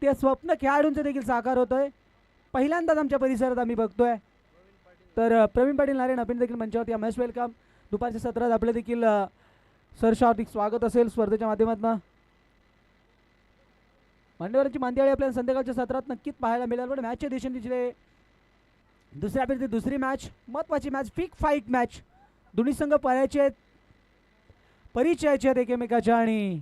ते स्वप्न खेळाडूंचं देखील साकार होतंय. पहिल्यांदाच आमच्या परिसरात आम्ही बघतोय. तर प्रवीण पाटील नारायण आपण देखील मंचावरती मस्ट वेलकम. दुपारच्या सत्रात आपलं देखील सरचं हार्दिक स्वागत असेल स्पर्धेच्या माध्यमातून. मांडेकरांची मांदियाळी आपल्याला संध्याकाळच्या सत्रात नक्कीच पाहायला मिळेल. पण मॅचच्या दिशेने दुसऱ्या फेरीची दुसरी मॅच, महत्त्वाची मॅच, फिक फाईट मॅच. दोन्ही संघ परिचयाचे आहेत एकमेकाच्या आणि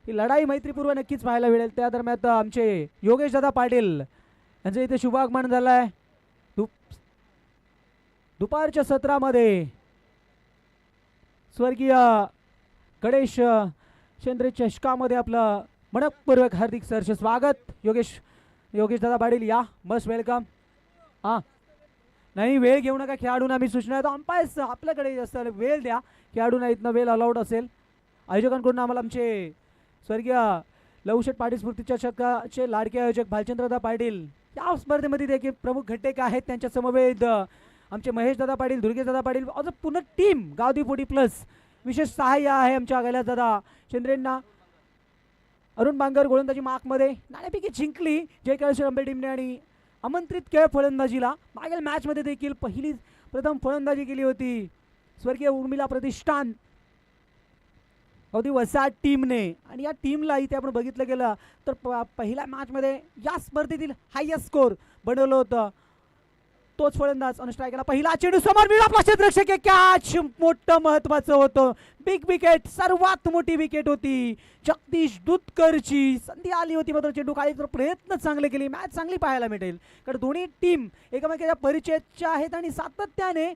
ही लढाई मैत्रीपूर्व नक्कीच पाहायला मिळेल. त्या दरम्यान आमचे योगेश दादा पाटील यांचं इथे शुभागमन झालं आहे. दुपारच्या सत्रामध्ये स्वर्गीय गणेश शेंद्रे चषकामध्ये आपलं मनपूर्वक हार्दिक सरचे स्वागत. योगेश दादा पाटील या, मस्ट वेलकम. हां, नाही वेळ घेऊ नका खेळाडूंना मी सूचना आहे. अंपायर्स आपल्याकडे जास्त वेळ द्या खेळाडूंना, इथनं वेळ अलाउड असेल. आयोजकांकडून आम्हाला आमचे स्वर्गीय लवशेठ पाटील स्मृती चषकाचे लाडके आयोजक भालचंद्रदा पाटील या स्पर्धेमध्ये देखील प्रमुख घटक आहेत. त्यांच्या समवेत आमचे महेशदादा पाटील, दुर्गेशदादा पाटील, अजून पुन्हा टीम गावदी प्लस विशेष सहाय्य आहे आमच्या कैलासदादा शेंद्रेंना. अरुण बांगर गोलंदाजी मार्कमध्ये नाणेफेकी जिंकली जयकाळेश्वर अंबे टीमने आणि आमंत्रित खेळ फलंदाजीला मागील मॅचमध्ये देखील प्रथम फलंदाजी केली होती स्वर्गीय उर्मिला प्रतिष्ठान गावदी वसाहत टीमने. आणि या टीमला इथे आपण बघितलं गेलं तर पहिल्या मॅचमध्ये या स्पर्धेतील हायएस्ट स्कोर बनवलं होतं तोच फलंदाज. अनुष्ठायकाला पहिला चेंडू समोर मिळाला, क्षेत्ररक्षक कॅच, मोठं महत्वाचं होतं. बिग विकेट, सर्वात मोठी विकेट होती जगदीश दुधकरची. संधी आली होती मात्र चेंडू खाली, प्रयत्न चांगले केले. मॅच चांगली पाहायला मिळेल कारण दोन्ही टीम एकमेकाच्या परिचयाच्या आहेत आणि सातत्याने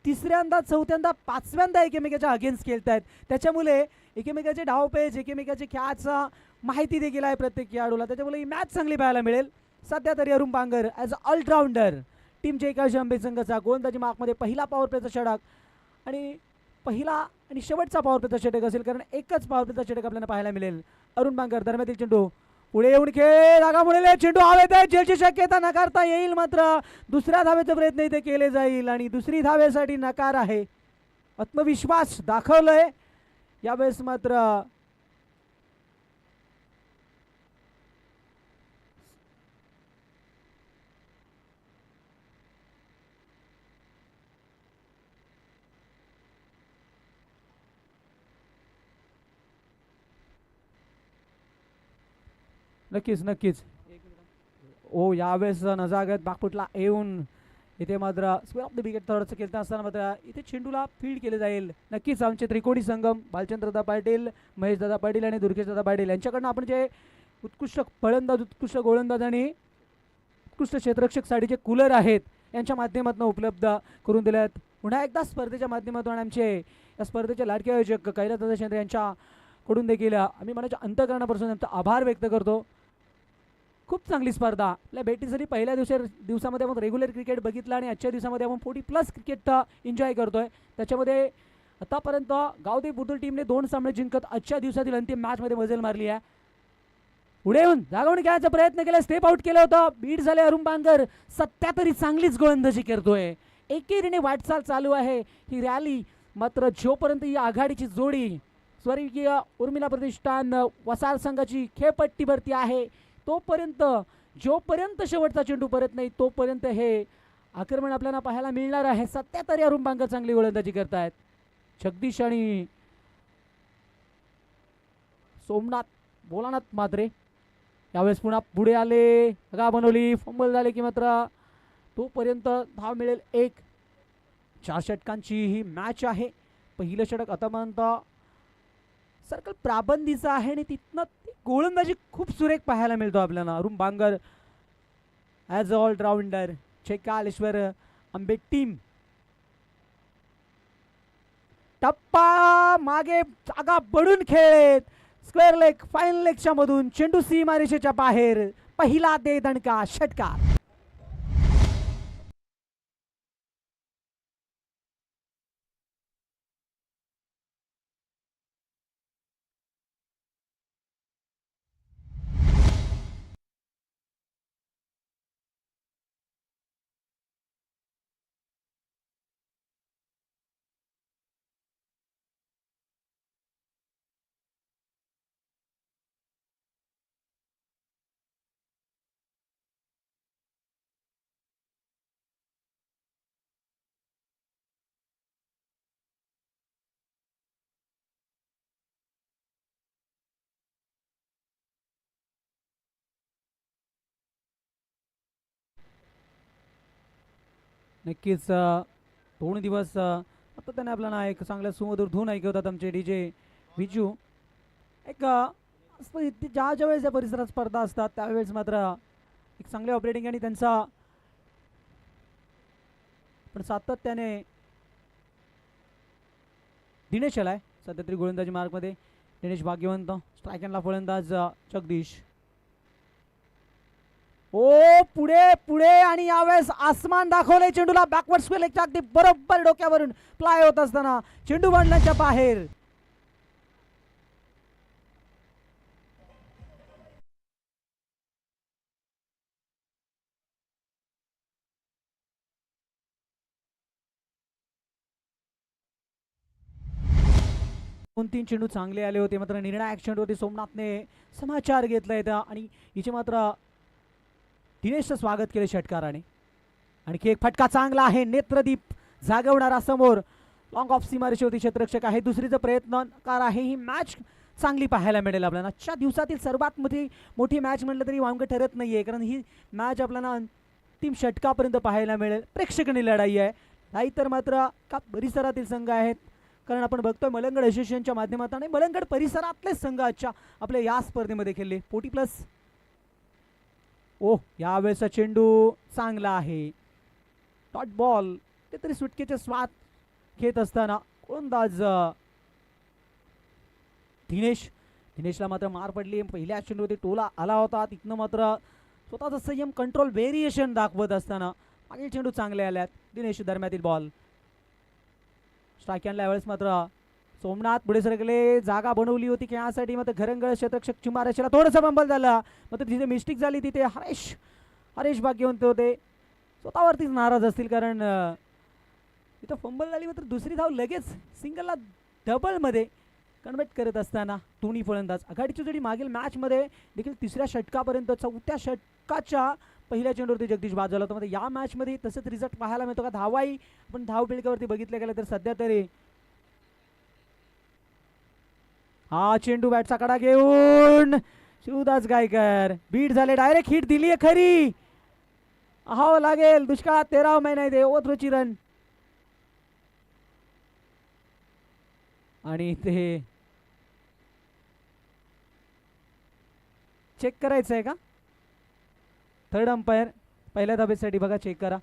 तिसऱ्यांदा, चौथ्यांदा, पाचव्यांदा एकमेकाच्या अगेन्स्ट खेळत आहेत. त्याच्यामुळे एकमेकाचे डावपेच, एकमेकाचे खेळाचा माहिती देखील आहे प्रत्येक खेळाडूला. त्याच्यामुळे ही मॅच चांगली पाहायला मिळेल. सध्या तरी Arun Bangar as a allrounder team Jaykaleshwar Ambe संघाचा गोलंदाजी मार्कमध्ये पहिला पॉवर प्लेचा षटक आणि पहिला आणि शेवटचा पॉवर प्लेचा षटक असेल कारण एकच पॉवर प्लेचा षटक आपल्याला पाहायला मिळेल. अरुण बांगर दरम्यातील चेंडू पुढे येऊन खेळ धागा मुळे चेंडू हवेत आहे, झेलची शक्यता नकारता येईल मात्र दुसऱ्या धावेचा प्रयत्न इथे केले जाईल आणि दुसरी धावेसाठी नकार आहे. आत्मविश्वास दाखवलंय यावेळेस मात्र नक्कीच ओ यावेळेस नजागत बागपुटला येऊन इथे मात्र स्क्वेअर ऑफ द विकेट थर्डचं खेळता असताना मात्र इथे चेंडूला फील्ड केले जाईल. नक्कीच आमचे त्रिकोणी संगम भालचंद्रदा पाटील, महेशदादा पाटील आणि दुर्गेशदादा पाटील यांच्याकडनं आपण जे उत्कृष्ट फलंदाज, उत्कृष्ट गोलंदाज आणि उत्कृष्ट क्षेत्ररक्षक साडीचे कूलर आहेत यांच्या माध्यमातून उपलब्ध करून दिल्यात. पुन्हा एकदा स्पर्धेच्या माध्यमातून आमचे या स्पर्धेचे लाडके आयोजक कैलासदादा शेंद्रे यांच्याकडून देखील आम्ही मनाच्या अंतःकरणापासून त्यांचा आभार व्यक्त करतो. खूप चांगली स्पर्धा आपल्या भेटीसाठी पहिल्या दिवसामध्ये आपण रेग्युलर क्रिकेट बघितलं आणि आजच्या दिवसामध्ये आपण 40+ क्रिकेट एन्जॉय करतोय. त्याच्यामध्ये आतापर्यंत गावदी बुद्रुक टीमने 2 सामने जिंकत आजच्या दिवसातील अंतिम मॅचमध्ये मजल मारली आहे. पुढे येऊन जागवून घ्यायचा प्रयत्न केला, स्टेप आउट केलं होतं, बीट झाले अरुण बांगर. सध्या तरी चांगलीच गोलंदाजी करतोय, एकेरीने वाटचाल चालू आहे ही रॅली. मात्र जोपर्यंत ही आघाडीची जोडी स्वर्गीय उर्मिला प्रतिष्ठान वसाहत संघाची खेळपट्टीवरती आहे तोपर्यंत, जोपर्यंत शेवटचा चेंडू परत नाही तोपर्यंत हे आक्रमण आपल्याला पाहायला मिळणार आहे. सध्या तरी अरुण बांगर चांगली गोलंदाजी करतायत. जगदीश आणि सोमनाथ भोलानाथ मात्रे यावेळेस पुन्हा पुढे आले, जागा बनवली, फंबल झाले की मात्र तोपर्यंत धाव मिळेल 1. 4 षटकांची ही मॅच आहे. पहिलं षटक आतापर्यंत सर्कल प्राबंदीचा आहे आणि तिथनं गोलंदाजी खूप सुरेख पाहायला मिळतो आपल्याला. Arun Bangar as a allrounder Jaykaleshwar Ambe team. टप्पा मागे जागा बडून खेळत स्क्वेअर लेग, फाईन लेगच्या मधून चेंडू सीमारेषेच्या बाहेर. पहिला दे दणका षटकार. नक्कीच 2 दिवस सातत्याने आपल्याला एक चांगल्या सुमधुर धून ऐकवतात आमचे DJ विजू. एक ज्या ज्या वेळेस या परिसरात स्पर्धा असतात त्यावेळेस मात्र एक चांगले ऑपरेटिंग आणि त्यांचा पण सातत्याने दिनेश आलाय सध्या तरी गोलंदाजी मार्कमध्ये. दिनेश भाग्यवंत. स्ट्रायकॅनला फलंदाज जगदीश. ओ पुढे पुढे आणि यावेळेस आसमान दाखवले चेंडूला. बॅकवर्ड स्क्वेअर लेगच्या अगदी बरोबर डोक्यावरून फ्लाय होत असताना चेंडू बंडलाच्या बाहेर. दोन तीन चेंडू चांगले आले होते मात्र निर्णायक चेंडूवरती सोमनाथने समाचार घेतला येतं आणि हिचे मात्र दिनेशचं स्वागत केले षटकाराने. आणखी एक फटका चांगला आहे. नेत्रदीप जागवणारा समोर लॉंग ऑफ सीमारेषेवरती क्षेत्ररक्षक आहे. दुसरीचा प्रयत्नकार आहे. ही मॅच चांगली पाहायला मिळेल आपल्याला. आजच्या दिवसातील सर्वात मोठी मॅच म्हटलं तरी वांग ठरत नाही आहे कारण ही मॅच आपल्याला अंतिम षटकापर्यंत पाहायला मिळेल. प्रेक्षकांनी लढाई आहे. नाहीतर मात्र का परिसरातील संघ आहेत कारण आपण बघतोय मलंगड असोसिएशनच्या माध्यमातून आणि मलंगड परिसरातले संघ आजच्या आपल्या या स्पर्धेमध्ये खेळले. 40+ ओ यावेळेचा चेंडू चांगला आहे. डॉट बॉल ते तरी सुटकेचे स्वाद घेत असताना गोलंदाज दिनेशला मात्र मार पडली. पहिल्या चेंडूवरती टोला आला होता. तिथनं मात्र स्वतःचा संयम कंट्रोल व्हेरिएशन दाखवत असताना मागील चेंडू चांगले आल्यात. दिनेश दरम्यातील बॉल. स्ट्रायकॅनला यावेळेस मात्र सोमनाथ पुढे सरकले. जागा बनवली होती खेळण्यासाठी मात्र घरंगळ क्षेत्ररक्षक चिमारेषेला थोडंसं बंबल झाला मात्र तिथे मिस्टेक झाली. तिथे हरेश भाग्यवंत होते. स्वतःवरतीच नाराज असतील कारण तिथं फंबल झाली मात्र दुसरी धाव लगेच सिंगलला डबलमध्ये कन्वर्ट करत असताना दोन्ही फलंदाज आघाडीची जोडी मागील मॅचमध्ये देखील तिसऱ्या षटकापर्यंत 4थ्या षटकाच्या पहिल्या चेंडूवरती जगदीश बाद झाला होता. मध्ये या मॅचमध्ये तसंच रिझल्ट पाहायला मिळतो का. धावाही आपण धाव पिळक्यावरती बघितलं गेलं तर सध्या तरी हा चेंडू बॅटचा कडा घेऊन शिवदास गायकर बीट झाले. डायरेक्ट हिट दिली आहे खरी. आहाव लागेल दुष्काळात 13 महिना दे ओथ्रोची रन आणि ते चेक करायचं आहे का. थर्ड अंपायर पहिल्या धाबेसाठी बघा चेक करा.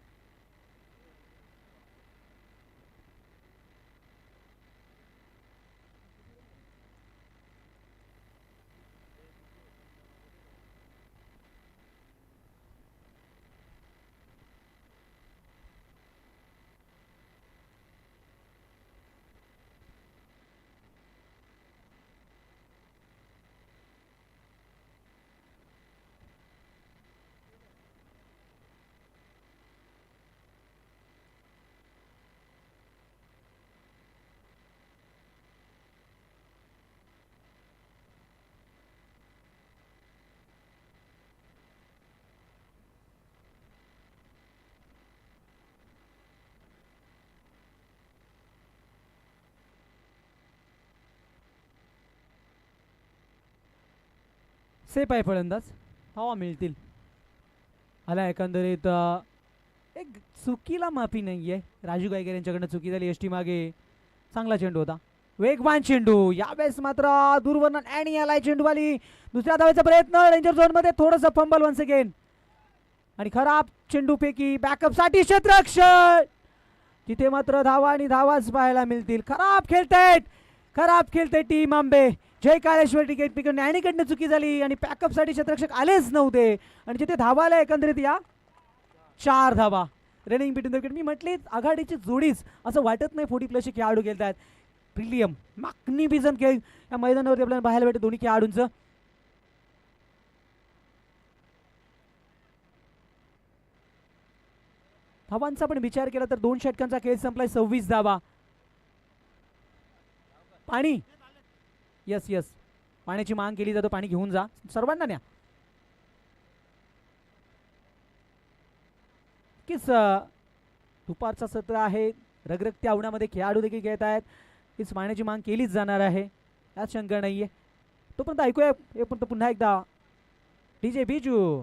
सेफ आहे फलंदाज. हवा मिळतील. आला एकंदरीत एक चुकीला माफी नाही आहे. राजू गायकर यांच्याकडनं चुकी झाली. एस टी मागे चांगला चेंडू होता. वेगवान चेंडू. यावेळेस मात्र दूरवर्णन आणि आलाय चेंडूवाली. दुसऱ्या धावेचा प्रयत्न डेंजर झोनमध्ये थोडंसं फंबल वन्स अगेन आणि खराब चेंडूपैकी बॅकअपसाठी क्षेत्ररक्षक. तिथे मात्र धावा आणि धावाच पाहायला मिळतील. खराब खेळते टीम आंबे. जय काळेश्वर टिकेट पिकून न्यायनीकडनं चुकी झाली आणि पॅकअपसाठी क्षेत्ररक्षक आलेच नव्हते आणि जिथे धावाला एकंदरीत या 4 धावा. Running between the wicket. मी म्हटले आघाडीची जोडीच असं वाटत नाही. 40+ खेळाडू खेळत आहेत. प्रिलियम मॅग्निफिसंट खेळ या मैदानावरती आपल्याला पाहायला भेटते दोन्ही खेळाडूंचं. धावांचा पण विचार केला तर 2 षटकांचा खेळ संपलाय. 26 धावा. पाणी यस पाण्याची मांग केली जातो. पाणी घेऊन जा सर्वांना न्या. किस दुपारचा सत्र आहे. रगरगत्या उन्हामध्ये खेळाडू देखील खेळत आहेत. हीच पाण्याची मांग केलीच जाणार आहे यात शंका नाहीये. तोपर्यंत ऐकूया हे पण पुन्हा एकदा DJ बिजू.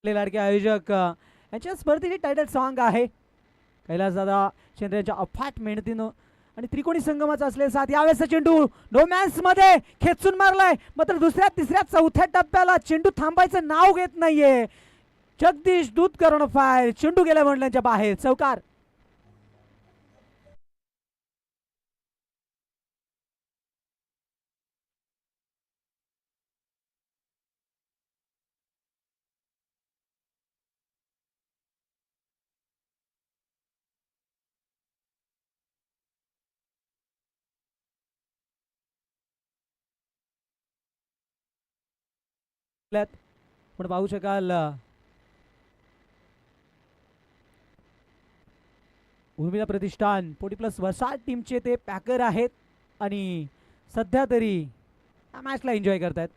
लाडके आयोजक यांच्या स्पर्धेचे टायटल सॉन्ग आहे. कैलासदादा शेंद्रे यांच्या अफाट मेहनतीनं आणि त्रिकोणी संगमाचा असलेला साथ. यावेळेस चेंडू नो मॅन्स मध्ये खेचून मारलाय, मात्र दुसऱ्या तिसऱ्या चौथ्या टप्प्याला चेंडू थांबायचं नाव घेत नाहीये. जगदीश दूधकर फायर, चेंडू गेल्या मंडळांच्या बाहेर, चौकार. पण पाहू शकाल उर्मिला प्रतिष्ठान पोटी प्लस वसाड टीमचे ते पॅकर आहेत आणि सध्या तरी या मॅचला एन्जॉय करतात.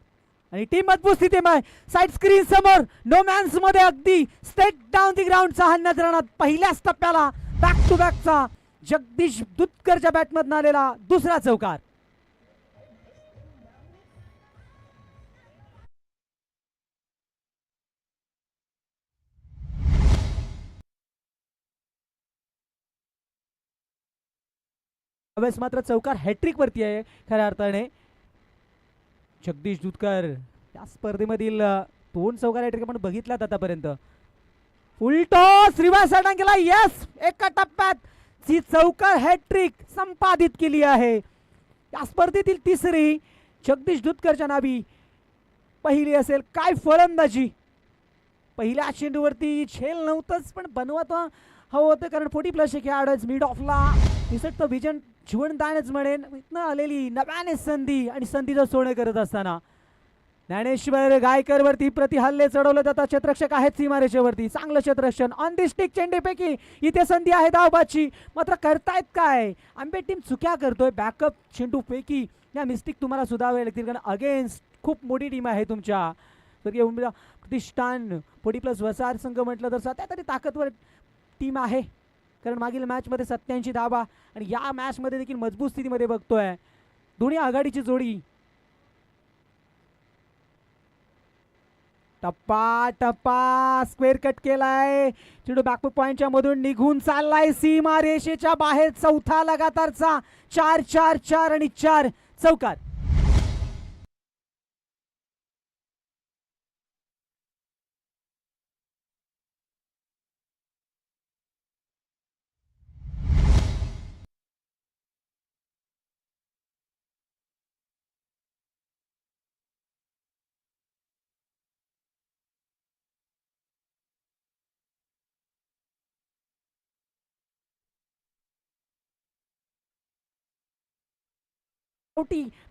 आणि टीम मजबूत स्थिती साइड स्क्रीन समोर नो मॅन्स मध्ये अगदी स्टेट डाऊन दी ग्राउंडचा हा नजराणा. पहिल्याच टप्प्याला बॅक टू बॅकचा जगदीश दुधकरच्या बॅटमधून आलेला दुसरा चौकार. यावेळेस मात्र चौकार हॅट्रिक वरती आहे खऱ्या अर्थाने. जगदीश दूधकर या स्पर्धेमधील 2 चौकार हॅट्रिक आपण बघितल्यात आतापर्यंत. उलटो श्रीवास केला. यस, एका टप्प्यात जी चौकार हॅट्रिक संपादित केली आहे. या स्पर्धेतील तिसरी जगदीश दूधकरच्या नावी पहिली असेल. काय फलंदाजी, पहिल्या चेंडूवरती झेल नव्हतंच पण बनवत हवं होतं, कारण 40 प्लस खेळाडूच मिड ऑफला निसटतं विजन जीवनदानच म्हणेन. इथनं आलेली नव्याने संधी आणि संधीचं सोने करत असताना ज्ञानेश्वर गायकर वरती प्रति हल्ले चढवलं जातात. क्षेत्ररक्षक आहेत सीमारेषेवरती, चांगलं क्षेत्ररक्षण ऑन दी स्टिक. चेंडूपैकी इथे संधी आहे धावबाची, मात्र करतायत काय आंबे टीम चुक्या करतोय. बॅकअप चेंडूपैकी या मिस्टेक तुम्हाला सुधारावे लागतील, कारण अगेन्स्ट खूप मोठी टीम आहे तुमच्या. तर प्रतिष्ठान 40 प्लस वसार संघ म्हटलं तर सध्या तरी ताकदवर टीम आहे, कारण मागील मॅचमध्ये 87 धावा आणि या मॅचमध्ये देखील मजबूत स्थितीमध्ये बघतोय दोन्ही आघाडीची जोडी. टप्पा टप्पा स्क्वेअर कट केलाय. चेंडू बॅकअप पॉइंटच्या मधून निघून चाललाय सीमा रेषेच्या बाहेर. चौथा लगातारचा 4-4-4 आणि 4 चौकार.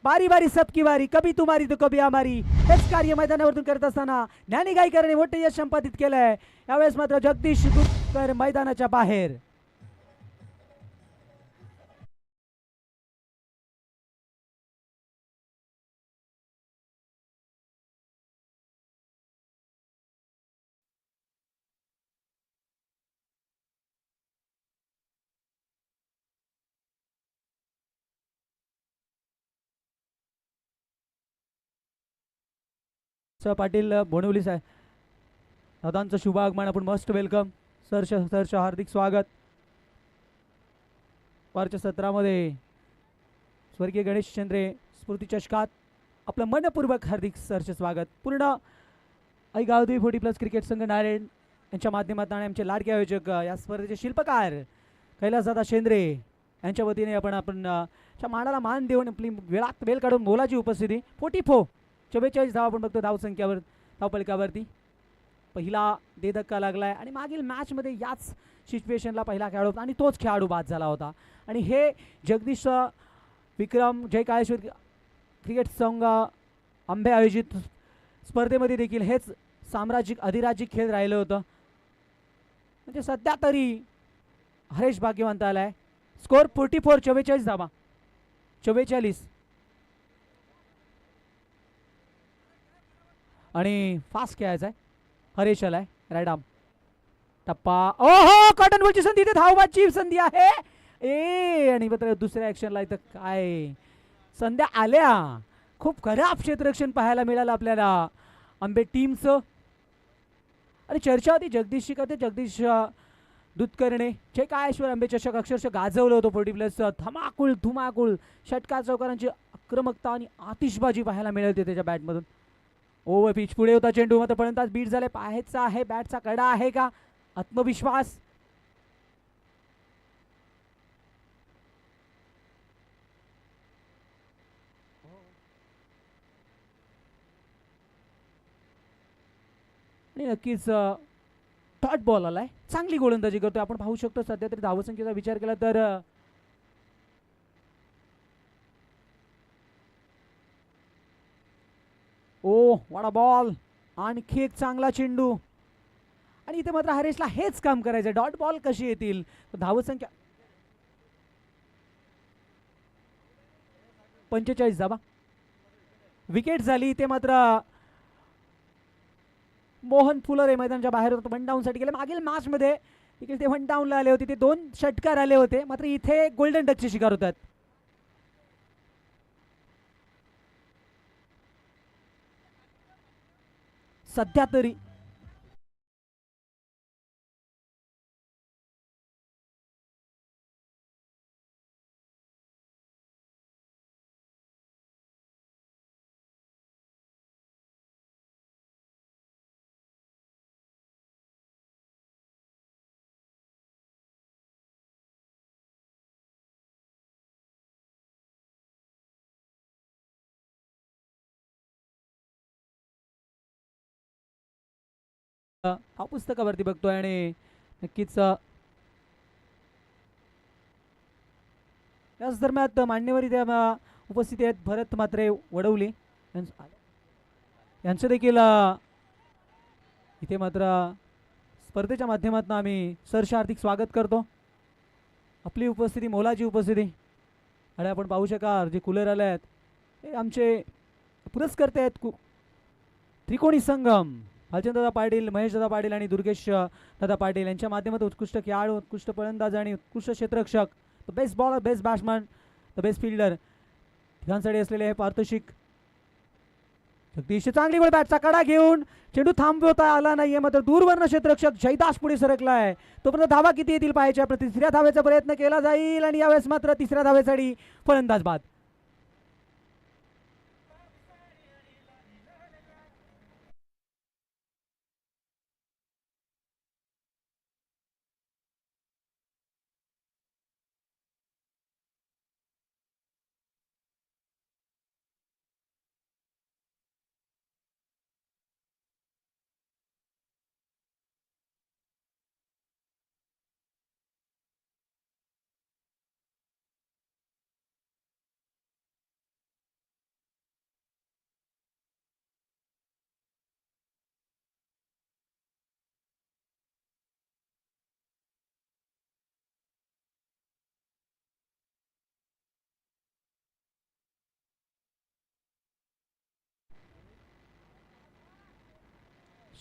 बारी बारी सबकी बारी, कभी तुम्हारी तो कभी हमारी. हेच कार्य मैदानावरून करत असताना ज्ञानी गायकरने मोठे यश संपादित केलंय. यावेळेस मात्र जगदीश दूधकर मैदानाच्या बाहेर. पाटील बोनवली साहेब दादांचं शुभ आगमन, आपण मस्ट वेलकम. सरच हार्दिक स्वागत. वारच्या सत्रामध्ये स्वर्गीय गणेश चंद्रे स्मृती चषकात आपलं मनपूर्वक हार्दिक सरचे स्वागत. पूर्ण आई गावदेवी 40 प्लस क्रिकेट संघ नारायण यांच्या माध्यमातून आणि आमचे लाडके आयोजक या स्पर्धेचे शिल्पकार कैलासदादा शेंद्रे यांच्या वतीने आपण मानाला मान देऊन आपली वेळात वेळ काढून मोलाची उपस्थिती. 44 धावा आपण बघतो धावसंख्यावर धावपलकावरती. पहिला धक्का लागलाय आणि मागील मॅचमध्ये याच सिच्युएशनला पहिला खेळाडू आणि तोच खेळाडू बाद झाला होता. आणि हे जगदीश विक्रम जय काळेश्वर क्रिकेट संघ आंबे आयोजित स्पर्धेमध्ये देखील हेच साम्राज्यिक अधिराज्यिक खेळ राहिलं होतं. म्हणजे सध्या तरी हरेश भाग्यवंत आलाय. स्कोर 44, 44 धावा, 44. आणि फास्ट खेळायचा आहे. हरेश आलाय राईट आर्म. टप्पा, ओहो कॉटन बॉलची संधी, इथे धावबाची संधी आहे. आणि दुसऱ्या ॲक्शनला इथं काय संध्या आल्या. खूप खराब क्षेत्ररक्षण पाहायला मिळालं आपल्याला आंबे टीमचं. आणि चर्चा होती जगदीश शिकाते, जगदीश दुधकर्णे जे काय ऐश्वर आंबे चषक अक्षरशः गाजवलं होतं 40 प्लस धमाकुळ धुमाकुळ षटकार चौकारांची आक्रमकता आणि आतिषबाजी पाहायला मिळते त्याच्या बॅटमधून. ओव्हर पिच पुढे होता चेंडू, मात्र फलंदाज बीट झाले. पाहायचा आहे बॅटचा कडा आहे का, आत्मविश्वास. आणि नक्कीच डॉट बॉल आलाय, चांगली गोलंदाजी करतोय. आपण पाहू शकतो सध्या तरी धावसंख्येचा विचार केला तर ओ वाडा बॉल, आणखी एक चांगला चेंडू. आणि इथे मात्र हरेशला हेच काम करायचं, डॉट बॉल कशी येतील. धावसंख्या 45 धावा, विकेट झाली. इथे मात्र मोहन फुलरे मैदानाच्या बाहेर होतं, वन डाऊन साठी गेले. मागील मॅच मध्ये ते वन डाऊनला आले होते, ते 2 षटकार आले होते, मात्र इथे गोल्डन डकचे शिकार होतात. सध्या तरी हा पुस्तकावरती बघतोय आणि नक्कीच याच दरम्यान मान्यवर इथे उपस्थित आहेत. भरत मात्रे वडवली यांचं देखील इथे मात्र स्पर्धेच्या माध्यमातून आम्ही सरचे हार्दिक स्वागत करतो. आपली उपस्थिती मोलाची उपस्थिती. आणि आपण पाहू शकाल जे कूलर आले आहेत हे आमचे पुरस्कर्ते आहेत. त्रिकोणी संगम भालचंद्रदादा पाटील, महेशदादा पाटील आणि दुर्गेश दादा पाटील यांच्या माध्यमातून उत्कृष्ट खेळाडू, उत्कृष्ट फलंदाज आणि उत्कृष्ट क्षेत्ररक्षक, the best bowler, best batsman, the best fielder ह्यांसाठी असलेले हे पारितोषिक. जगदीश चांगली गोल, बॅटचा कडा घेऊन चेंडू थांबवता आला नाहीये, मात्र दूरवर्ण क्षेत्ररक्षक जयदास पुढे सरकलाय. तोपर्यंत धावा किती येतील पाहायच्या. तिसऱ्या धावेचा प्रयत्न केला जाईल आणि यावेळेस मात्र तिसऱ्या धावेसाठी फलंदाज बाद.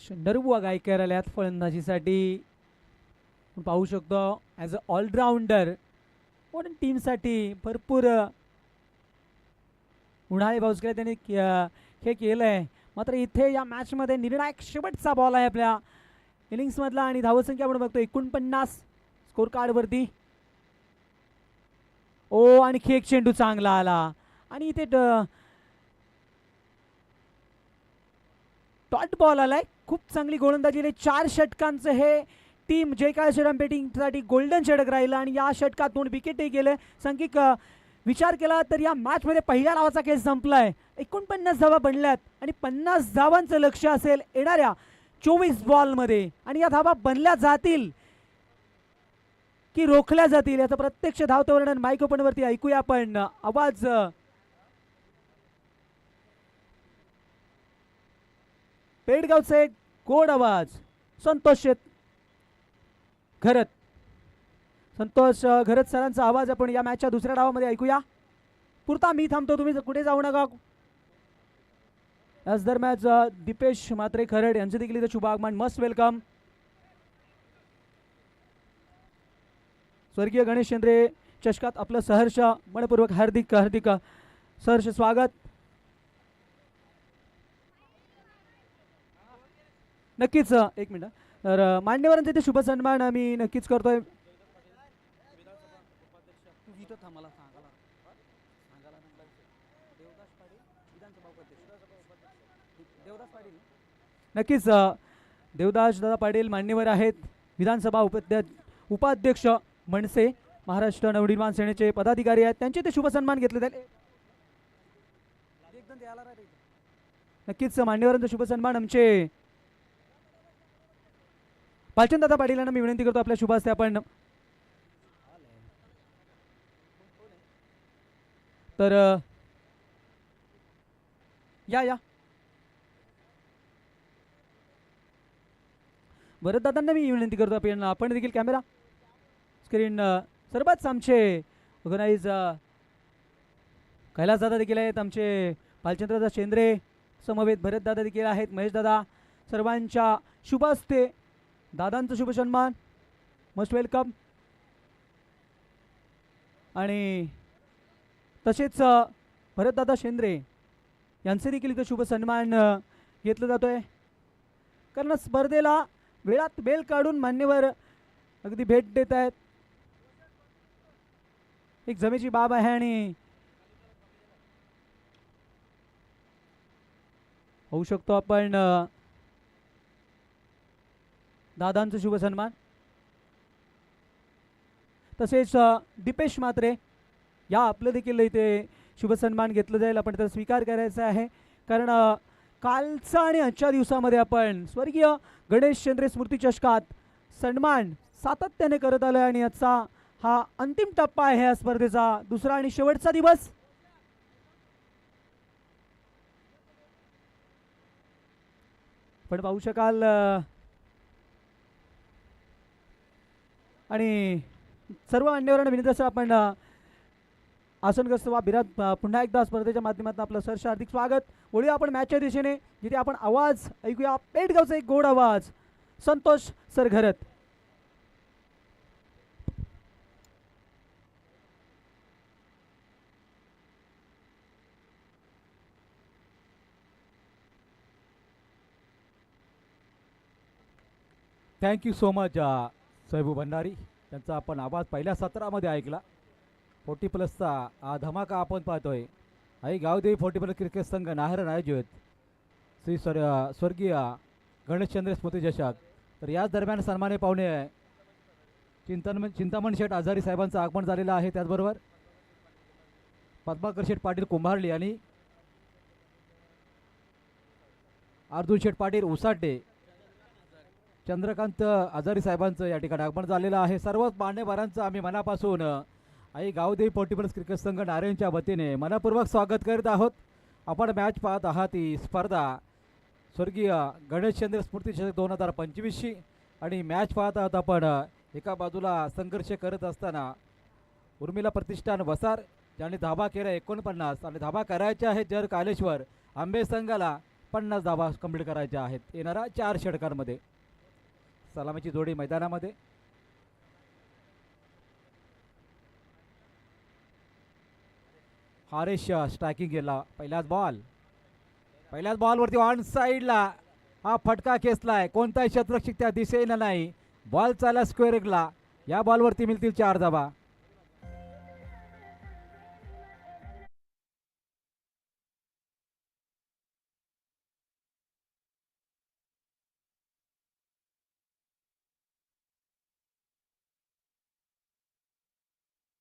नरबुवा गायकर आल्यात फलंदाजीसाठी. पाहू शकतो ॲज अ ऑलराऊंडर म्हणून टीमसाठी भरपूर उन्हाळे पाऊस केला त्यांनी हे केलं आहे. मात्र इथे या मॅचमध्ये निर्णायक शेवटचा बॉल आहे आपल्या इनिंग्समधला आणि धावसंख्या आपण बघतो 49 स्कोर कार्डवरती. ओ आणखी एक चेंडू चांगला आला आणि इथे डॉट बॉल आलाय. खूप चांगली गोलंदाजी. 4 षटकांचं हे टीम जे काय श्रीराम बॅटिंगसाठी गोल्डन षटक राहिलं आणि या षटकातून विकेटही गेले. सांघिक विचार केला तर या मॅचमध्ये पहिल्या डावाचा खेळ संपलाय. 49 धावा बनल्यात आणि 50 धावांचं लक्ष असेल येणाऱ्या 24 बॉलमध्ये. आणि या धावा बनल्या जातील की रोखल्या जातील याचं प्रत्यक्ष धावतं वर्णन माईक ओपनवरती ऐकूया आपण. आवाज पेडगावचा एक गोड आवाज संतोष घरत, संतोष घरत सरांचा आवाज आपण या मॅचच्या दुसऱ्या डावामध्ये ऐकूया. पुरता मी थांबतो, तुम्ही कुठे जाऊ नका. याच दरम्यान दीपेश मात्रे खरड यांचं देखील इथं शुभ आगमन. Must welcome. स्वर्गीय गणेश शेंद्रे चषकात आपलं सहर्ष मनपूर्वक हार्दिक हार्दिक सहर्ष स्वागत. नक्कीच एक मिनिट. तर मान्यवरांचे ते शुभ सन्मान आम्ही नक्कीच करतोय. नक्कीच देवदास दादा पाटील मान्यवर आहेत. विधानसभा उपाध्यक्ष मनसे महाराष्ट्र नवनिर्माण सेनेचे पदाधिकारी आहेत. त्यांचे ते शुभ सन्मान घेतले जाईल. नक्कीच मान्यवरांचा शुभ सन्मान आमचे दादा पाटील यांना मी विनंती करतो आपल्या शुभ हस्ते आपण. तर या दादांना मी विनंती करतो आपण देखील कॅमेरा स्क्रीन सर्वच आमचे ऑर्गनाईज कैलास दादा देखील आहेत. आमचे पालचंद्रदा शेंद्रे समवेत भरत दादा देखील आहेत. महेश दादा सर्वांच्या शुभ हस्ते दादांचा शुभ सन्मान मोस्ट वेलकम. आणि तसेच भरतदादा शेंद्रे यांचे देखील इथं शुभ सन्मान घेतला जातोय. कारण स्पर्धेला वेळात वेळ काढून मान्यवर अगदी भेट देत आहेत. एक जमेची बाब आहे आणि होऊ शकतो आपण दादांचा शुभ सन्मान. तसेच दीपेश म्हात्रे या आपलं देखील इथे शुभ सन्मान घेतलं जाईल. आपण त्याचा स्वीकार करायचा आहे कारण कालचा आणि आजच्या दिवसामध्ये आपण स्वर्गीय गणेश चंद्रे स्मृती चषकात सन्मान सातत्याने करत आलो आणि आजचा हा अंतिम टप्पा आहे या स्पर्धेचा, दुसरा आणि शेवटचा दिवस. पण पाहू शकाल आणि सर्व मान्यवरांना विनंती असं आपण आसनग्रस्त वा बिरात पुन्हा एकदा स्पर्धेच्या माध्यमातून आपलं सरसे हार्दिक स्वागत. वळूया आपण मॅचच्या दिशेने जिथे आपण आवाज ऐकूया पेडगावचा एक गोड आवाज Santosh Sargharat. Thank you so much Sahbu Bhandari. त्यांचा आपण आवाज पहिल्या सत्रामध्ये ऐकला. 40+चा धमाका आपण पाहतोय. आई गावदेवी 40+ क्रिकेट संघ नाहरण आयोजित श्री स्वर्गीय गणेशचंद्र स्मृती चषक. तर याच दरम्यान सन्माने पाहुणे चिंतामण शेठ आजारी साहेबांचं आगमन झालेलं आहे. त्याचबरोबर पद्माकर शेठ पाटील कुंभारली आणि अर्जुन शेठ पाटील उसाटे चंद्रकांत आजारी साहेबांचं या ठिकाणी आगमन झालेलं आहे. सर्व मान्यवरांचं आम्ही मनापासून आई गावदेवी 40+ क्रिकेट संघ नारायणच्या वतीने मनपूर्वक स्वागत करीत आहोत. आपण मॅच पाहत आहात ही स्पर्धा स्वर्गीय गणेशचंद्र स्मृती चषक 2025ची आणि मॅच पाहत आहोत आपण. एका बाजूला संघर्ष करत असताना उर्मिला प्रतिष्ठान वसार ज्याने धाबा केला 49 आणि धाबा करायचे आहेत जर कालेश्वर आंबे संघाला 50 धाबा कंप्लीट करायच्या आहेत येणाऱ्या 4 षटकांमध्ये. सलामीची जोडी मैदानामध्ये. हारेश स्ट्रायकिंग केला. पहिल्याच बॉलवरती ऑन साईडला हा फटका खेचलाय. कोणताही शतरक्षक त्या दिशेनं नाही. बॉल चालला स्क्वेअर एकला. या बॉलवरती मिळतील 4 धाबा.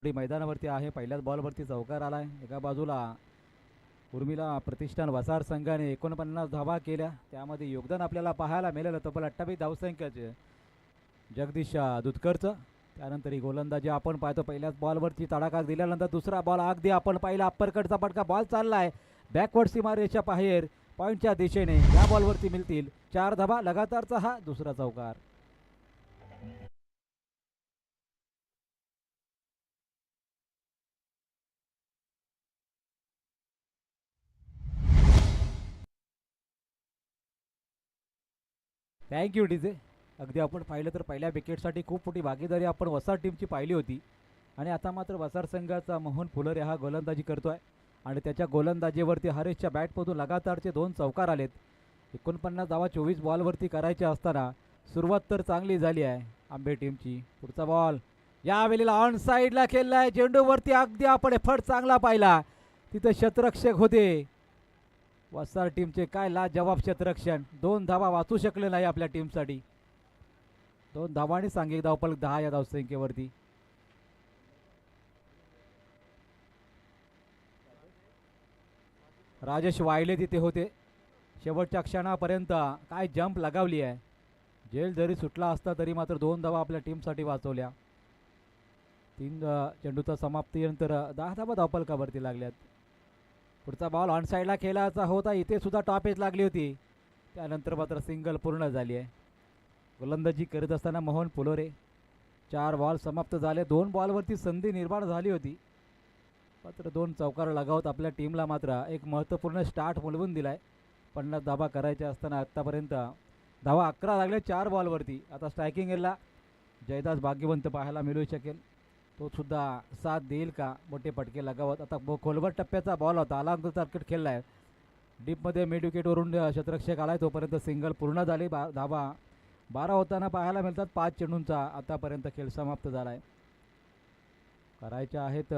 मैदानावरती आहे. पहिल्याच बॉलवरती चौकार आलाय. एका बाजूला उर्मिला प्रतिष्ठान वसार संघाने 49 धावा केल्या. त्यामध्ये योगदान आपल्याला पाहायला मिळालं तब्बल 28 धावसंख्याचे जगदीश दुधकरचं. त्यानंतर ही गोलंदाजी आपण पाहतो. पहिल्याच बॉलवरती तडाखा दिल्यानंतर दुसरा बॉल अगदी आपण पाहिला अप्परकटचा फटका. बॉल चाललाय बॅकवर्ड सीमारेषा बाहेर पॉईंटच्या दिशेने. या बॉलवरती मिळतील 4 धावा. लगातारचा हा दुसरा चौकार. Thank you DJ. अगदी आपण पाहिलं तर पहिल्या विकेटसाठी खूप मोठी भागीदारी आपण वसार टीमची पाहिली होती आणि आता मात्र वसार संघाचा मोहन फुलरे हा गोलंदाजी करतोय आणि त्याच्या गोलंदाजीवरती हरेशच्या बॅटमधून लगातारचे 2 चौकार आलेत. 49 धावा 24 बॉलवरती करायच्या असताना सुरुवात तर चांगली झाली आहे आंबे टीमची. पुढचा बॉल यावेळेला ऑन साईडला खेळलाय, चेंडूवरती अगदी आपण फट चांगला पाहिला, तिथं शतरक्षक होते वसार टीमचे. काय लाजवाब शतरक्षण, 2 धावा वाचू शकले नाही आपल्या टीमसाठी. 2 धावांनी सांघिक धावफलक 10 या धावसंख्येवरती. राजेश वायले तिथे होते शेवटच्या क्षणापर्यंत. काय जंप लगावली आहे, जेल जरी सुटला असता तरी मात्र 2 धावा आपल्या टीमसाठी वाचवल्या. 3 चेंडूचा समाप्तीनंतर 10 धावा धावफलकावरती लागल्यात. पुढचा बॉल ऑन साईडला खेळायचा होता, इथे सुद्धा टॉपेज लागली होती, त्यानंतर मात्र सिंगल पूर्ण झाली आहे. गोलंदाजी करत असताना मोहन पुलोरे. 4 बॉल समाप्त झाले. 2 बॉलवरती संधी निर्माण झाली होती, मात्र 2 चौकार लगावत आपल्या टीमला मात्र एक महत्त्वपूर्ण स्टार्ट मिळवून दिलाय. 50 धावा करायच्या असताना आत्तापर्यंत धावा 11 लागल्या 4 बॉलवरती. आता स्ट्रायकिंग एलला जयदास भाग्यवंत पाहायला मिळू शकेल, तो सुद्धा साथ देईल का मोठे फटके लगावत. आता खोलवर टप्प्याचा बॉल होता, अलॉंग द टार्गेट खेळला आहे, डीपमध्ये मिड विकेटवरून शतरक्षक आलाय, तोपर्यंत सिंगल पूर्ण झाली. धावा 12 होताना पाहायला मिळतात. 5 चेंडूंचा आतापर्यंत खेळ समाप्त झाला आहे. करायच्या आहेत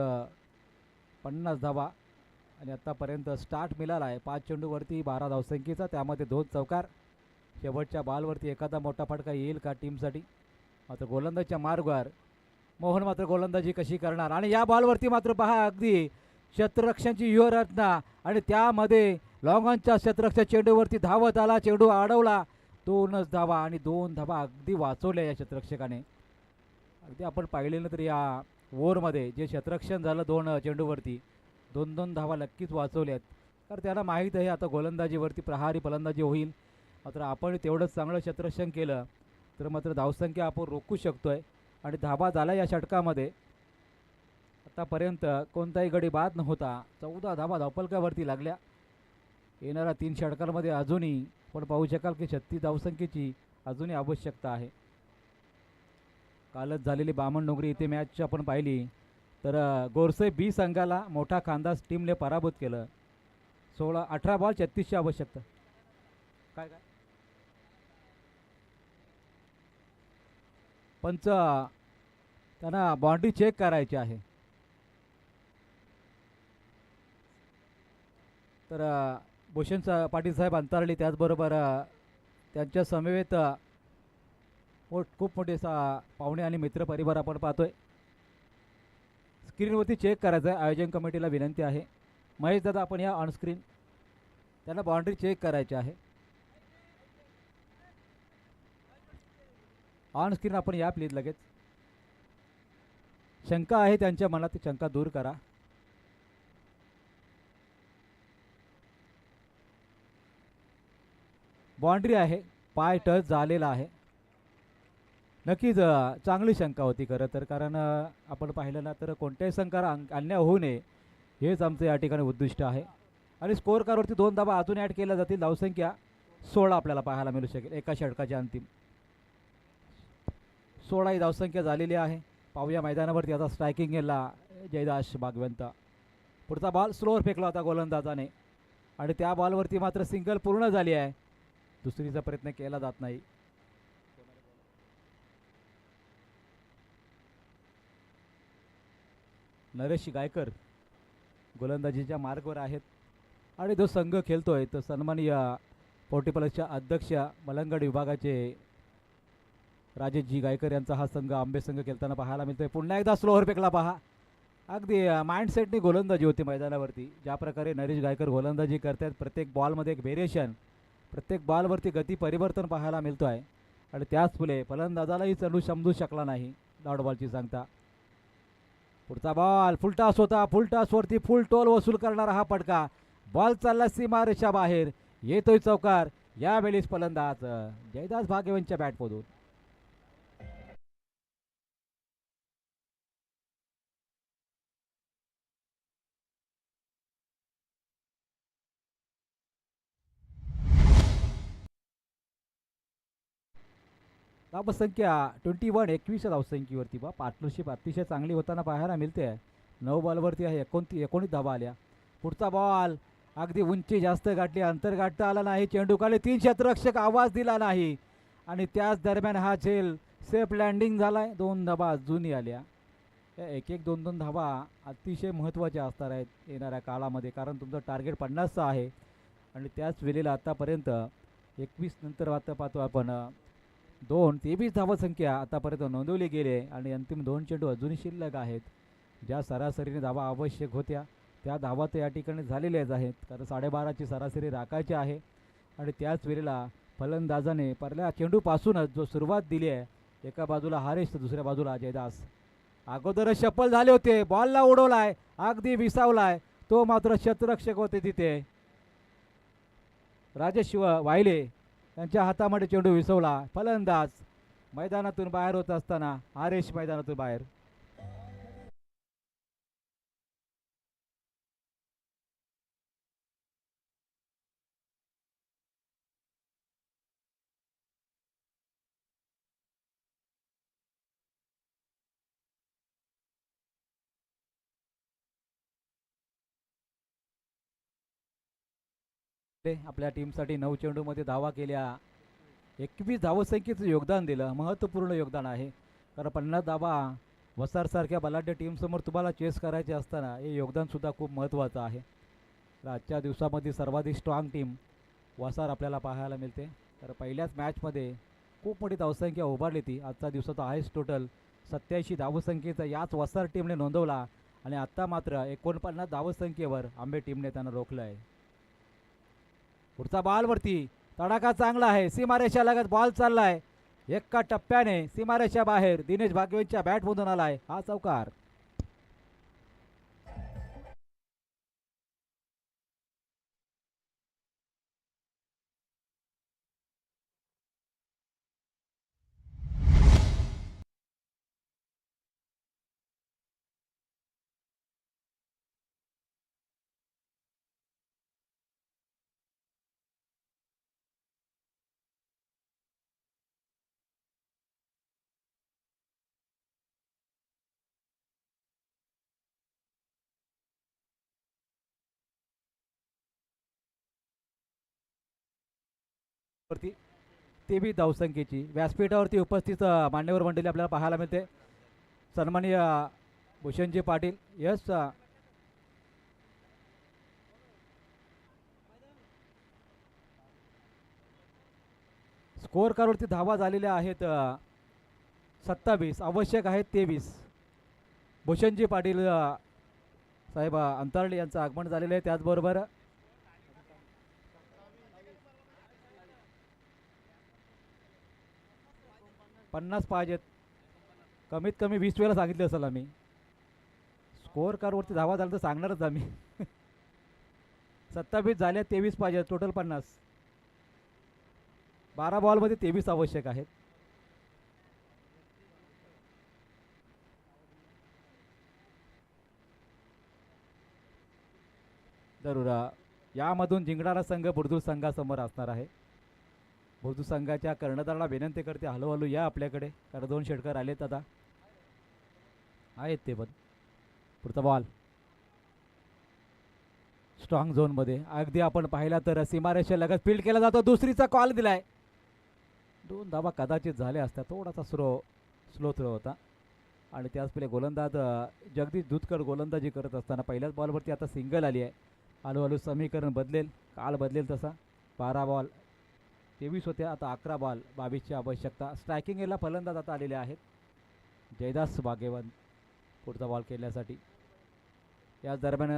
50 धावा आणि आत्तापर्यंत स्टार्ट मिळाला आहे 5 चेंडूवरती 12 धावसंख्येचा, त्यामध्ये 2 चौकार. शेवटच्या बॉलवरती एखादा मोठा फटका येईल का टीमसाठी. मात्र गोलंदाजीच्या मार्गावर मोहन मात्र गोलंदाजी कशी करणार, आणि या बॉलवरती मात्र पहा अगदी शतरक्षणची युवरत्ना, आणि त्यामध्ये लॉंग ऑनच्या शतरक्षक चेंडूवरती धावत आला, चेंडू अडवला, 2च धावा आणि 2 धावा अगदी वाचवल्या या शतरक्षकाने. अगदी आपण पाहिलेलं तर या ओव्हरमध्ये जे शतरक्षण झालं 2 चेंडूवरती 2-2 धावा नक्कीच वाचवल्यात, कारण त्याला माहीत आहे आता गोलंदाजीवरती प्रहारी फलंदाजी होईल. मात्र आपण तेवढंच चांगलं शतरक्षण केलं तर मात्र धावसंख्या आपण रोखू शकतो आहे, आणि धावा झाला या षटकामध्ये. आतापर्यंत कोणताही गडी बाद नव्हता, 14 धावा धावफलकावरती लागल्या. येणाऱ्या 3 षटकांमध्ये अजूनही आपण पाहू शकाल की 36 धावसंख्येची अजूनही आवश्यकता आहे. कालच झालेली बामण डोंगरी इथे मॅच आपण पाहिली तर गोरसे बी संघाला मोठा खांदास टीमने पराभूत केलं. 18 बॉल 36ची आवश्यकता. काय काय पंच त्यांना बाउंड्री चेक करायची आहे, तर भूषण पाटील साहेब अंतरली, त्याचबरोबर त्यांच्या समवेत खूप मोठे पाहुणे आणि मित्रपरिवार आपण पाहतोय. स्क्रीनवरती चेक करायचं आहे, आयोजन कमिटीला विनंती आहे. महेश दादा आपण या ऑनस्क्रीन, त्यांना बाउंड्री चेक करायची आहे. ऑन स्क्रीन आपण या प्लीज लगेच. शंका आहे त्यांच्या मनात, ती शंका दूर करा. बाउंड्री आहे, पाय टच झालेला आहे. नक्कीच चांगली शंका होती खरं तर, कारण आपण पाहिलं ना तर कोणत्याही संघाला अन्याय होऊ नये हेच आमचं या ठिकाणी उद्दिष्ट आहे. आणि स्कोअर कार्डवरती 2 धावा अजून ॲड केल्या जातील. धावसंख्या 16 आपल्याला पाहायला मिळू शकेल एका षटकाच्या अंतिम. 16 ही धावसंख्या झालेली आहे. पाहूया मैदानावरती आता स्ट्रायकिंग गेला जयदास भागवंत. पुढचा बॉल स्लोअर फेकला होता गोलंदाजाने, आणि त्या बॉलवरती मात्र सिंगल पूर्ण झाली आहे. दुसरीचा प्रयत्न केला जात नाही. नरेश गायकर गोलंदाजीच्या मार्गावर आहेत, आणि जो संघ खेळतोय तो सन्माननीय पोर्टिपलसच्या अध्यक्ष मलंगड विभागाचे राजेशजी गायकर यांचा हा संघ आंबे संघ खेळताना पाहायला मिळतोय. पुन्हा एकदा स्लोअर फेकला पहा. अगदी माइंडसेटनी गोलंदाजी होती मैदानावरती. ज्या प्रकारे नरेश गायकर गोलंदाजी करतात, प्रत्येक बॉलमध्ये एक व्हेरिएशन, प्रत्येक बॉलवरती गती परिवर्तन पाहायला मिळतो आहे, आणि त्याच फुले फलंदाजालाही समजू शकला नाही डॉट बॉलची सांगता. पुढचा बॉल फुल टॉस होता, फुल टॉसवरती फुल टोल वसूल करणारा हा फटका. बॉल चालला सीमारेषा बाहेर, येतोय चौकार. यावेळेस फलंदाज जयदास भाग्यवंतच्या बॅटमधून. धावसंख्या 21 21 धावसंख्येवरती बा पार्टनरशिप अतिशय चांगली होताना पाहायला मिळते आहे. 9 बॉलवरती आहे 29 धावा आल्या. पुढचा बॉल अगदी उंची जास्त गाठली, अंतर गाठता आला नाही, चेंडू काढले, 3 क्षेत्ररक्षक आवाज दिला नाही आणि त्याच दरम्यान हा झेल सेफ लँडिंग झालाय. 2 धाबा अजूनही आल्या. या एक एक 2-2 धाबा अतिशय महत्त्वाच्या असणार आहेत येणाऱ्या काळामध्ये, कारण तुमचं टार्गेट 50चं आहे आणि त्याच वेळेला आतापर्यंत 21 नंतर आता पाहतो आपण 23 धावसंख्या आतापर्यंत नोंदवली गेली आणि अंतिम 2 चेंडू अजूनही शिल्लक आहेत. ज्या सरासरीने धावा आवश्यक होत्या त्या धावा तर या ठिकाणी झालेल्याच आहेत, कारण 12.5ची सरासरी राखायची आहे आणि त्याच वेळेला फलंदाजाने पहिल्या चेंडूपासूनच जो सुरुवात दिली आहे, एका बाजूला हारेश तर दुसऱ्या बाजूला जयदास, अगोदरच शपल झाले होते, बॉलला उडवलाय, अगदी विसावलाय, तो मात्र क्षेत्ररक्षक होते तिथे राजेश वाहिले यांच्या हातामध्ये चेंडू विसवला. फलंदाज मैदानातून बाहेर होत असताना हारेश मैदानातून बाहेर. आपल्या टीमसाठी 9 चेंडूमध्ये धावा केल्या, 21 धावसंख्येचं योगदान दिलं, महत्त्वपूर्ण योगदान आहे. कारण 50 धावा वसारसारख्या बलाढ्य टीमसमोर तुम्हाला चेस करायचे असताना हे योगदानसुद्धा खूप महत्त्वाचं आहे. तर आजच्या दिवसामध्ये सर्वाधिक स्ट्रॉंग टीम वसार आपल्याला पाहायला मिळते. तर पहिल्याच मॅचमध्ये खूप मोठी धावसंख्या उभारली ती. आजचा दिवसाचा हायस्ट टोटल 87 धावसंख्येचा याच वसार टीमने नोंदवला आणि आत्ता मात्र 49 धावसंख्येवर आंबे टीमने त्यांना रोखलं आहे. पुढचा बॉलवरती तडाखा चांगला आहे, सीमारेषा लगत बॉल चाललाय, एका टप्प्याने सीमारेषा बाहेर दिनेश भागवतच्या बॅटमधून आलाय हा चौकार. वरती 23 धावसंख्येची व्यासपीठावरती उपस्थित मान्यवर मंडळी आपल्याला पाहायला मिळते. सन्माननीय भूषणजी पाटील, यस स्कोअर कार्डवरती धावा झालेल्या आहेत 27, आवश्यक आहेत 23. भूषणजी पाटील साहेब अंतरले यांचं आगमन झालेलं आहे. त्याचबरोबर पन्नास पाहिजेत, कमीत कमी 20 वेळा सांगितले असेल आम्ही. स्कोअर कार्डवरती धावा झाला तर सांगणारच आम्ही. 27 झाल्या, 23 पाहिजे, टोटल 50. 12 बॉलमध्ये 23 आवश्यक आहेत. जरूर यामधून जिंकणारा संघ बुर्दूळ संघासमोर असणार आहे. बुर्दूळ संघाच्या कर्णधाराला विनंती करते, हळूहळू या आपल्याकडे, कारण 2 षटकार आलेत आता आहेत ते पण. पुढचा बॉल स्ट्रॉंग झोनमध्ये, अगदी आपण पाहिला तर सीमारेषा लगत फील्ड केला जातो, दुसरीचा कॉल दिलाय. 2 धावा कदाचित झाल्या असत्या, थोडासा स्लो थ्रो होता. आणि त्याचवेळी गोलंदाज जगदीश दूधकर गोलंदाजी करत असताना पहिल्याच बॉलवरती आता सिंगल आली आहे. हळूहळू समीकरण बदलेल, काल बदलेल तसा. 12 बॉल 23 होत्या, आता 11 बॉल 22ची आवश्यकता. स्ट्रायकिंग याला फलंदाज आता आलेले आहेत, जयदास भाग्यवंत पुढचा बॉल खेळण्यासाठी. याच दरम्यान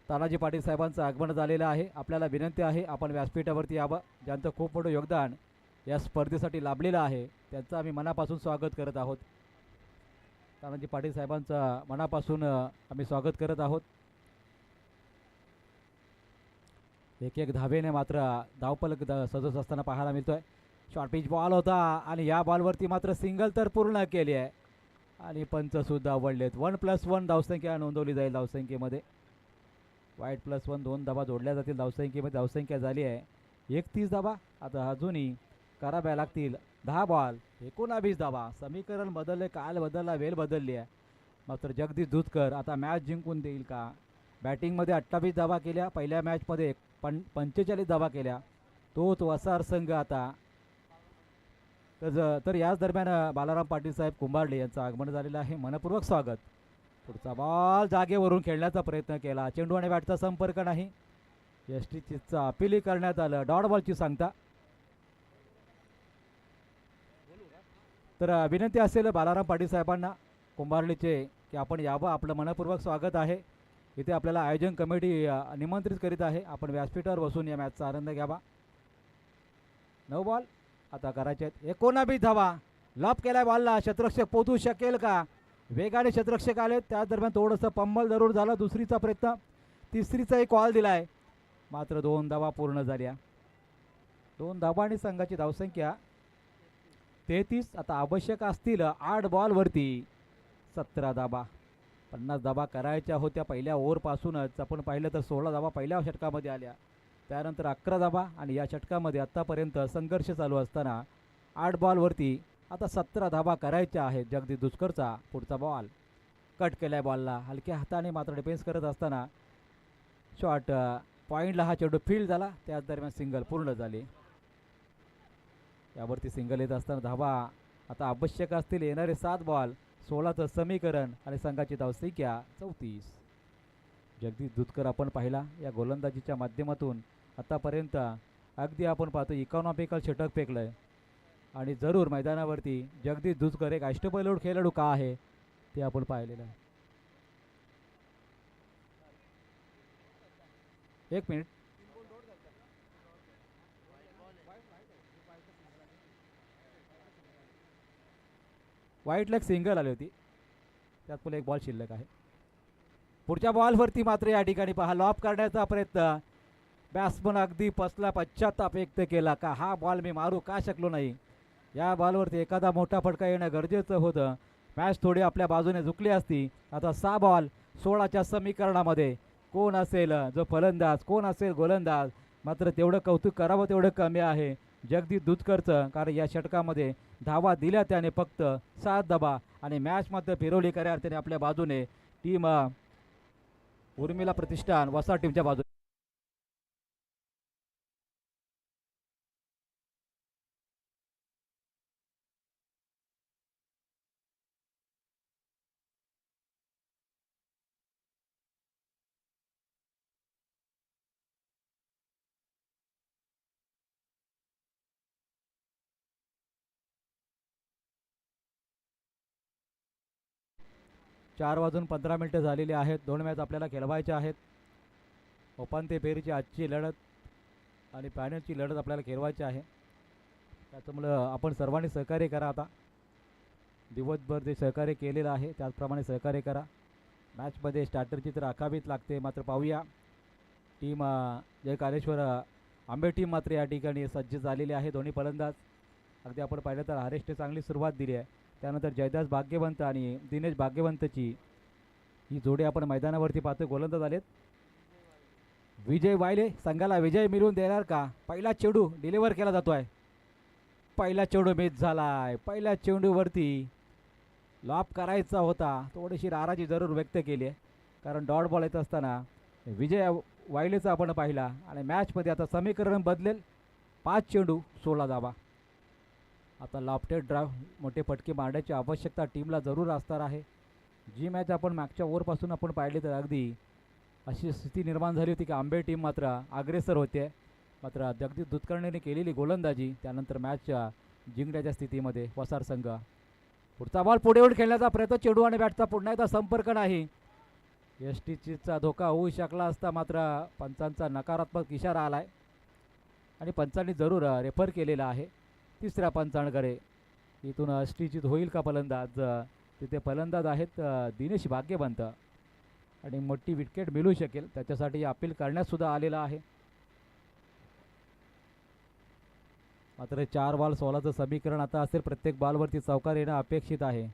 तानाजी पाटील साहेबांचं आगमन झालेलं आहे. आपल्याला विनंती आहे आपण व्यासपीठावरती यावं. ज्यांचं खूप मोठं योगदान या स्पर्धेसाठी लाभलेलं आहे त्यांचं आम्ही मनापासून स्वागत करत आहोत. तानाजी पाटील साहेबांचं मनापासून आम्ही स्वागत करत आहोत. एक धावेने मात्र धावफलक सजत असताना पाहायला मिळतोय. शॉर्ट पिच बॉल होता आणि या बॉलवरती मात्र सिंगल तर पूर्ण केली आहे आणि पंचसुद्धा आवडलेत. 1+1 धावसंख्या नोंदवली जाईल धावसंख्येमध्ये. वाईट +1 2 धावा जोडल्या जातील धावसंख्येमध्ये. धावसंख्या झाली आहे 31 धावा. आता अजूनही कराव्या लागतील 10 बॉल 19 धावा. समीकरण बदलले, काल बदलला, वेळ बदलली आहे. मात्र जगदीश दूधकर आता मॅच जिंकून देईल का बॅटिंगमध्ये 28 धावा केल्या, पहिल्या मॅचमध्ये 45 धावा केल्या. तोच वसार संघ आता तर याच दरम्यान बालाराम पाटील साहेब कुंभारडे यांचं आगमन झालेलं आहे. मनपूर्वक स्वागत. पुढचा बॉल जागेवरून खेळण्याचा प्रयत्न केला, चेंडू आणि बॅटचा संपर्क नाही. एसटी चीजचं अपीलही करण्यात आलं, डॉट बॉलची सांगता. तर विनंती असेल बालाराम पाटील साहेबांना कुंभारलीचे की आपण यावं, आपलं मनपूर्वक स्वागत आहे. इथे आपल्याला आयोजन कमिटी निमंत्रित करीत आहे, आपण व्यासपीठावर बसून या मॅचचा आनंद घ्यावा. 9 बॉल आता करायचे आहेत. 19 धावा. लॉप केलाय बॉलला, शतरक्षक पोहोचू शकेल का? वेगाने शतरक्षक आले, त्या दरम्यान थोडंसं पंबल जरूर झालं. दुसरीचा प्रयत्न, तिसरीचाही कॉल दिलाय, मात्र 2 धावा पूर्ण झाल्या. 2 धावा आणि संघाची धावसंख्या 33. आता आवश्यक असतील 8 बॉलवरती 17 धावा. 50 धावा करायच्या होत्या पहिल्या ओव्हरपासूनच. आपण पाहिलं तर 16 धावा पहिल्या षटकामध्ये आल्या, त्यानंतर 11 धावा आणि या षटकामध्ये आत्तापर्यंत संघर्ष चालू असताना 8 बॉलवरती आता 17 धावा करायच्या आहेत. जगदीश दुष्करचा पुढचा बॉल कट केलाय, बॉलला हलक्या हाताने मात्र डिफेन्स करत असताना शॉट पॉईंटला हा चेंडू फील्ड झाला, त्याच दरम्यान सिंगल पूर्ण झाली. यावरती सिंगल येत असताना धावा आता आवश्यक असतील येणारे 7 बॉल, 16चं समीकरण आणि संघाची धावसंख्या 34. जगदीश दुधकर आपण पाहिला या गोलंदाजीच्या माध्यमातून आतापर्यंत अगदी आपण पाहतो इकॉनॉमिकल षटक फेकलंय. आणि जरूर मैदानावरती जगदीश दुधकर एक अष्टपैलू खेळाडू का आहे ते आपण पाहिलेलं आहे. 1 मिनिट. वाईट लेग सिंगल आली होती, त्यात पुढे 1 बॉल शिल्लक आहे. पुढच्या बॉलवरती मात्र या ठिकाणी पहा लॉप करण्याचा प्रयत्न. बॅट्समन अगदी पसला, पश्चाताप व्यक्त केला का हा बॉल मी मारू का शकलो नाही. या बॉलवरती एखादा मोठा फटका येणं गरजेचं होतं. मॅच थोडी आपल्या बाजूने झुकली असती. आता 6 बॉल 16च्या समीकरणामध्ये कोण असेल जो फलंदाज, कोण असेल गोलंदाज. मात्र तेवढं कौतुक करावं तेवढं कमी आहे जगदीश दुधकरचं, कारण या षटकामध्ये धावा दिल्या त्याने फक्त 7 धावा आणि मॅचमध्ये फिरवली खऱ्या अर्थाने आपल्या बाजूने टीम उर्मिला प्रतिष्ठान वसा टीमच्या बाजूने. चार वाजून 15 मिनिटं झालेली आहेत. 2 मॅच आपल्याला खेळवायच्या आहेत. उपांत्य फेरीची आजची लढत आणि फायनलची लढत आपल्याला खेळवायची आहे. त्याच्यामुळं आपण सर्वांनी सहकार्य करा. आता दिवसभर जे सहकार्य केलेलं आहे त्याचप्रमाणे सहकार्य करा. मॅचमध्ये स्टार्टरची तर आखावीच लागते. मात्र पाहूया टीम जय कालेश्वर आंबे टीम मात्र या ठिकाणी सज्ज झालेली आहे. दोन्ही फलंदाज अगदी आपण पाहिलं तर हरेशने चांगली सुरुवात दिली आहे. त्यानंतर जयदास भाग्यवंत आणि दिनेश भाग्यवंतची ही जोडी आपण मैदानावरती पाहतो. गोलंदाज आलेत. विजय वायले संघाला विजय मिळवून देणार का? पहिला चेंडू डिलिव्हर केला जातोय. पहिला चेंडू मिस झालाय. पहिल्या चेंडूवरती लॉप करायचा होता. थोडीशी नाराजी जरूर व्यक्त केली आहे, कारण डॉट बॉल येत असताना विजय वायलेचा आपण पाहिला. आणि मॅचमध्ये आता समीकरण बदलेल. 5 चेंडू 16 धावा. आता लॉफ्टेड ड्राईव्ह मोठे फटके मारण्याची आवश्यकता टीमला जरूर असणार आहे. जी मॅच आपण मागच्या ओव्हरपासून आपण पाहिली तर अगदी अशी स्थिती निर्माण झाली होती की आंबे टीम मात्र अग्रेसर होते. मात्र जगदीश दुधकर्णीने केलेली गोलंदाजी त्यानंतर मॅच जिंकण्याच्या स्थितीमध्ये वसार संघ. पुढचा बॉल पुढे येऊन खेळण्याचा प्रयत्न. चेंडू आणि बॅटचा पुन्हा एकदा संपर्क नाही. एसटीचा धोका होऊ शकला असता, मात्र पंचांचा नकारात्मक इशारा आलाय आणि पंचांनी जरूर रेफर केलेला आहे. तिसऱ्या पंचांकडे इथून एसटीची होईल का फलंदाज? तिथे फलंदाज आहेत दिनेश भाग्यवंत आणि मोठी विकेट मिळू शकेल त्याच्यासाठी अपील करण्यातसुद्धा आलेलं आहे. मात्र 4 बॉल 16चं समीकरण आता असेल. प्रत्येक बॉलवरती चौकार येणं अपेक्षित आहे.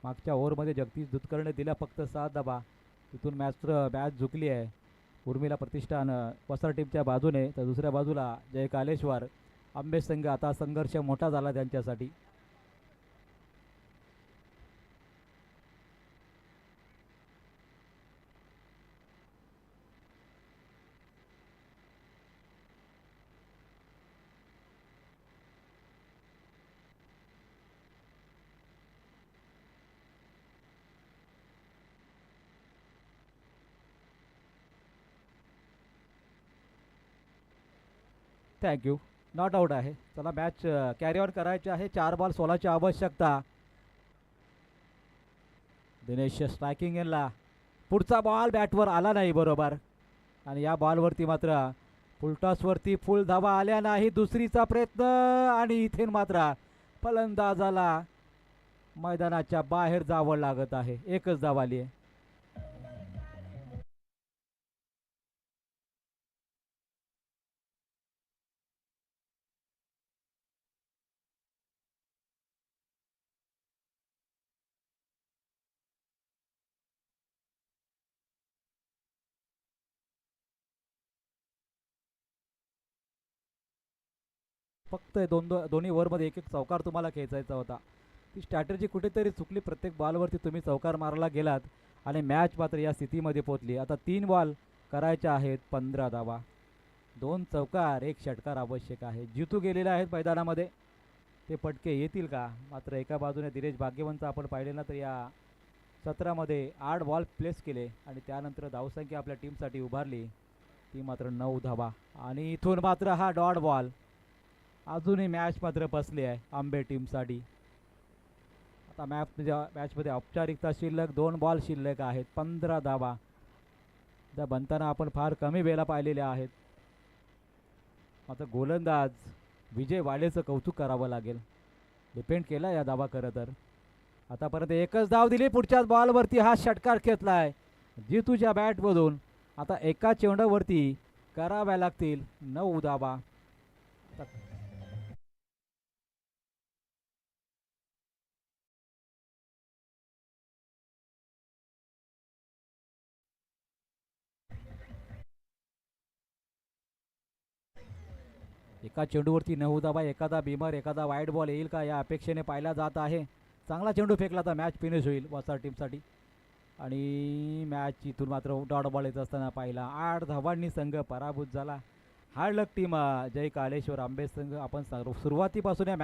मागच्या ओव्हरमध्ये जगदीश दुधकरने दिल्या फक्त 7 धावा. तिथून मॅच झुकली आहे उर्मिला प्रतिष्ठान वसार टीमच्या बाजूने. तर दुसऱ्या बाजूला जय कालेश्वर आंबे संघ. आता संघर्ष मोठा झाला त्यांच्यासाठी. थँक्यू. नॉट आऊट आहे. चला मॅच कॅरी ऑन करायची आहे. 4 बॉल 16ची आवश्यकता. दिनेश स्ट्रायकिंग एनला. पुढचा बॉल बॅटवर आला नाही बरोबर. आणि या बॉलवरती मात्र फुलटॉसवरती फुल धावा आल्या नाही. दुसरीचा प्रयत्न आणि इथे मात्र फलंदाजाला मैदानाच्या बाहेर जावं लागत आहे. एकच धाव आली आहे. फक्त दोन्ही ओव्हरमध्ये एक एक चौकार तुम्हाला खेचायचा होता. ती स्ट्रॅटेजी कुठेतरी चुकली. प्रत्येक बॉलवरती तुम्ही चौकार मारायला गेलात आणि मॅच मात्र या स्थितीमध्ये पोहोचली. आता 3 बॉल करायच्या आहेत. 15 धावा. 2 चौकार 1 षटकार आवश्यक आहे. जितू गेलेले आहेत मैदानामध्ये. ते फटके येतील का? मात्र एका बाजूने दिनेश भाग्यवंतचा आपण पाहिलेला तर या सत्रामध्ये 8 बॉल प्लेस केले आणि त्यानंतर धावसंख्या आपल्या टीमसाठी उभारली ती मात्र 9 धावा. आणि इथून मात्र हा डॉट बॉल. अजूनही मॅच मात्र बसली आहे आंबे टीमसाठी. आता मॅचमध्ये औपचारिकता शिल्लक 2 बॉल शिल्लक आहेत. 15 धावा त्या बनताना आपण फार कमी वेळा पाहिलेल्या आहेत. मात्र गोलंदाज विजय वाडेचं कौतुक करावं लागेल. डिपेंड केला या धावा खरं तर. आतापर्यंत एकच धाव दिली. पुढच्याच बॉलवरती हा षटकार खेचला आहे जितूच्या बॅटमधून. आता एका चेंडूवरती कराव्या लागतील 9 धावा. एका चेंडूवरती 9 धावा. एखादा बिमर एखादा वाईट बॉल येईल का या अपेक्षेने पाहिला जात आहे. चांगला चेंडू फेकला तर मॅच फिनिश होईल वसाड टीमसाठी. आणि मॅच इथून मात्र डॉट बॉल येत असताना पाहिला 8 धावांनी संघ पराभूत झाला. हार्ड लक टीम जय कालेश्वर आंबे संघ. आपण सुरुवातीपासून या